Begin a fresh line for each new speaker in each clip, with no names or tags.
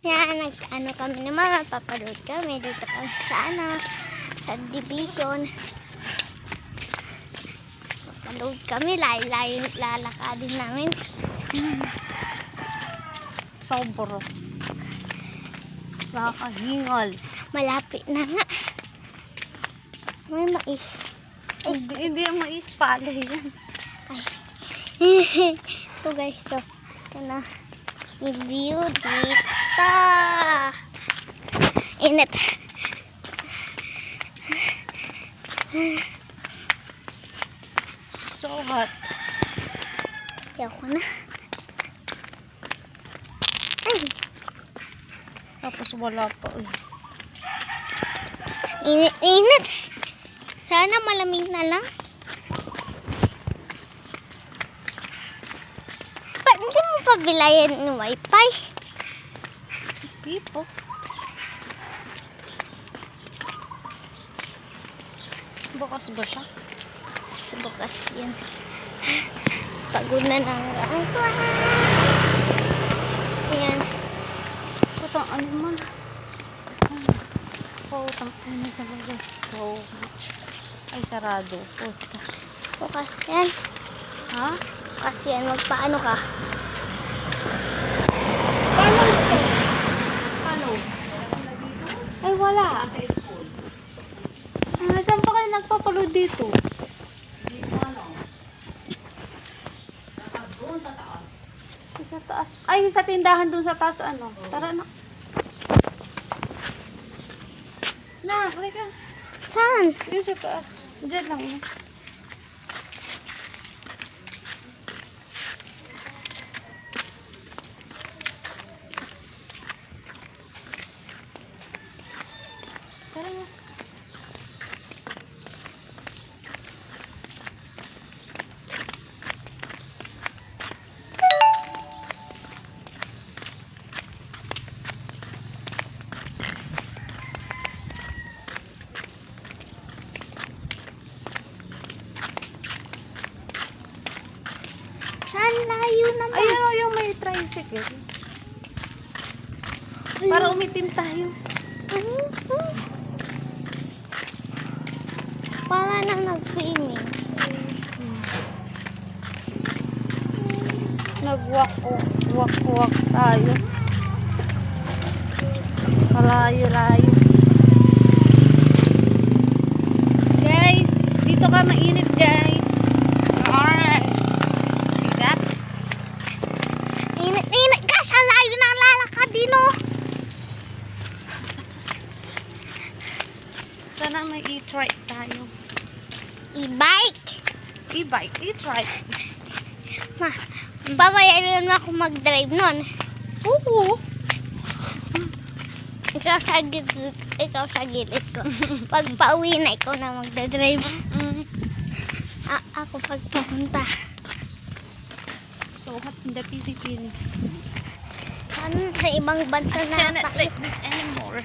Yan, nag-ano kami naman, papalood kami dito kami sa division. Papalood kami, layo-layo lalakadin namin.
Sobro. Nakakahingal.
Malapit na nga. May mais.
Hindi yung mais pala yan.
Ay. Ito guys, so. Ito na. I-view dito. Init.
So hot.
Ayaw ko na. Ay.
Tapos wala pa.
Init. Sana malamig na lang. Ba't hindi mo pa bilayan ng wifi?
Hindi po. Bukas ba siya?
Sa bukas yan. Pagod na lang ako. Ayan.
Putang ano man. Putang ano talaga. So much. Ay, sarado. Puta.
Bukas yan.
Ha?
Bukas yan. Magpaano ka?
Paano? Ay, wala. Saan pa kayo nagpapaload dito? Sa taas. Ay, sa tindahan doon sa taas ano. Tara na. Na, halika.
Saan?
Yung sa taas. Diyan lang yun. Tara na.
Saan? Layo naman.
Ayun o, yung may tricycle. Para umitim tayo.
Para nang nag-swimming.
Nag-walk tayo. Malayo-layo. Guys, dito ka mainit guys. Alright. See that?
Init. Gosh, ang layo na ang lalakad din oh.
Sana may e-trike tayo.
E-bike.
E-bike, e-trike.
Ma, babayaran mo ako mag-drive nun.
Oo.
Ikaw sa gilid ko. Pag pauwi na, ikaw na magdadrive. Ako pag papunta.
So hot in the Philippines.
Saan sa ibang bansa
I
na
cannot
tayo?
take this anymore.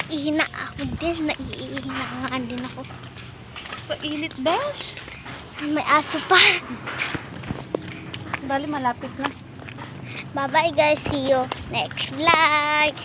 Ihina ako din. Naiihina nga din ako.
Painit, besh.
May aso pa.
Bali, malapit na.
Bye bye guys. See you next vlog.